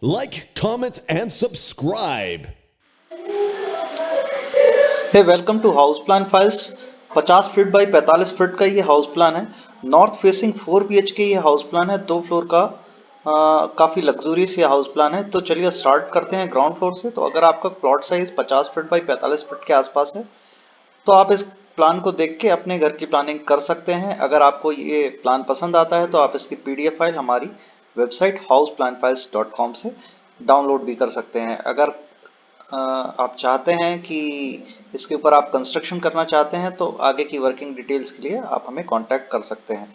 Like, comment, and subscribe. Hey welcome to house plan files. 50 feet by 45 feet का ये house plan है। North facing 4 BHK ये house plan है, 2 floor का। काफ़ी लग्जूरियस ये हाउस प्लान है। तो चलिए स्टार्ट करते हैं ग्राउंड फ्लोर से। तो अगर आपका plot size 50 feet by 45 feet के आसपास है तो आप इस प्लान को देख के अपने घर की प्लानिंग कर सकते हैं। अगर आपको ये प्लान पसंद आता है तो आप इसकी PDF फाइल हमारी वेबसाइट houseplanfiles.com से डाउनलोड भी कर सकते हैं। अगर आप चाहते हैं कि इसके ऊपर आप कंस्ट्रक्शन करना चाहते हैं तो आगे की वर्किंग डिटेल्स के लिए आप हमें कांटेक्ट कर सकते हैं।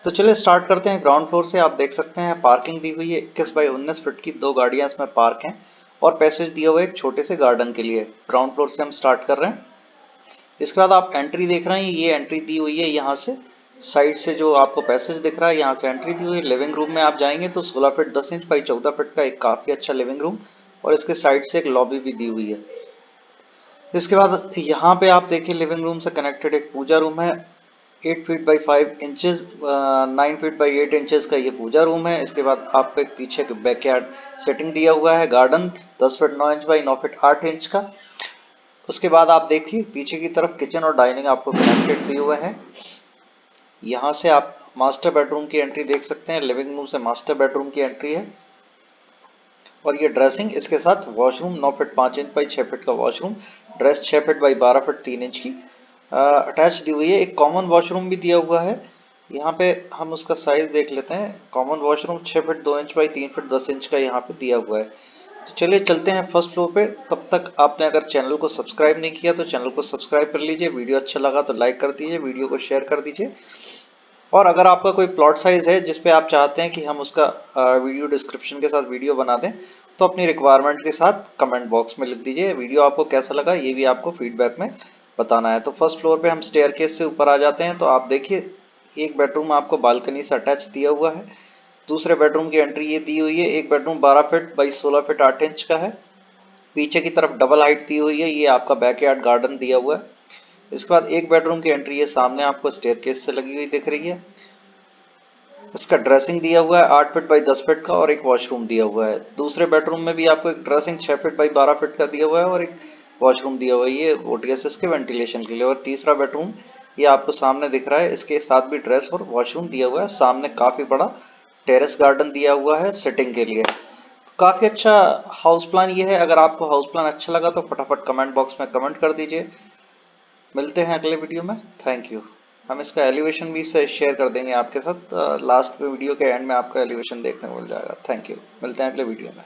तो चलिए स्टार्ट करते हैं ग्राउंड फ्लोर से। आप देख सकते हैं पार्किंग दी हुई है 21 बाई 19 फीट की, 2 गाड़ियां इसमें पार्क हैं और पैसेज दिया हुआ है एक छोटे से गार्डन के लिए। ग्राउंड फ्लोर से हम स्टार्ट कर रहे हैं। इसके बाद आप एंट्री देख रहे हैं, ये एंट्री दी हुई है यहाँ से। साइड से जो आपको पैसेज दिख रहा है यहाँ से एंट्री दी हुई है। लिविंग रूम में आप जाएंगे तो 16 फीट 10 इंच बाई 14 फीट का एक काफ़ी अच्छा लिविंग रूम और इसके साइड से एक लॉबी भी दी हुई है। इसके बाद यहाँ पे आप देखिए लिविंग रूम से कनेक्टेड एक पूजा रूम है। 8 feet by 5 inches 9 feet by 8 inches का ये पूजा रूम है। इसके बाद आपको एक पीछे बैकयार्ड सेटिंग दिया हुआ है, garden 10 feet 9 inch by 9 feet 8 inch का। उसके बाद आप देखिए पीछे की तरफ किचन और डाइनिंग आपको कनेक्टेड दिए हुए हैं। यहाँ से आप मास्टर बेडरूम की एंट्री देख सकते हैं। लिविंग रूम से मास्टर बेडरूम की एंट्री है और ये ड्रेसिंग इसके साथ washroom 9 feet 5 inch by 6 feet का washroom, dress 6 feet by 12 feet 3 inch की अटैच दी हुई है। एक कॉमन वॉशरूम भी दिया हुआ है। यहाँ पे हम उसका साइज देख लेते हैं। Common washroom 6 feet 2 inch by 3 feet 10 inch का यहाँ पे दिया हुआ है। तो चलिए चलते हैं फर्स्ट फ्लोर पे। तब तक आपने अगर चैनल को सब्सक्राइब नहीं किया तो चैनल को सब्सक्राइब कर लीजिए। वीडियो अच्छा लगा तो लाइक कर दीजिए, वीडियो को शेयर कर दीजिए। और अगर आपका कोई प्लॉट साइज है जिस पे आप चाहते हैं कि हम उसका वीडियो डिस्क्रिप्शन के साथ वीडियो बना दें तो अपनी रिक्वायरमेंट के साथ कमेंट बॉक्स में लिख दीजिए। वीडियो आपको कैसा लगा ये भी आपको फीडबैक में बताना है। तो फर्स्ट फ्लोर पे हम स्टेयरकेस से ऊपर आ जाते हैं। तो आप देखिए एक बेडरूम आपको बालकनी से अटैच दिया हुआ है। दूसरे बेडरूम की एंट्री ये दी हुई है। एक bedroom 12 feet by 16 feet 8 inch का है। पीछे की तरफ डबल हाइट दी हुई है। ये आपका बैकयार्ड गार्डन दिया हुआ है। इसके बाद एक बेडरूम की एंट्री है, सामने आपको स्टेयरकेस से लगी हुई दिख रही है। इसका ड्रेसिंग दिया हुआ है 8 फीट बाई 10 फीट का और एक वॉशरूम दिया हुआ है। दूसरे बेडरूम में भी आपको एक ड्रेसिंग 6 फीट बाई 12 फीट का दिया हुआ है और एक वॉशरूम दिया हुआ है, ये OTSS के वेंटिलेशन के लिए। और तीसरा बेडरूम ये आपको सामने दिख रहा है, इसके साथ भी ड्रेस और वॉशरूम दिया हुआ है। सामने काफी बड़ा टेरेस गार्डन दिया हुआ है सिटिंग के लिए। तो काफी अच्छा हाउस प्लान ये है। अगर आपको हाउस प्लान अच्छा लगा तो फटाफट कमेंट बॉक्स में कमेंट कर दीजिए। मिलते हैं अगले वीडियो में। Thank you. हम इसका एलिवेशन भी से शेयर कर देंगे आपके साथ। लास्ट में वीडियो के एंड में आपका एलिवेशन देखने को मिल जाएगा। Thank you. मिलते हैं अगले वीडियो में।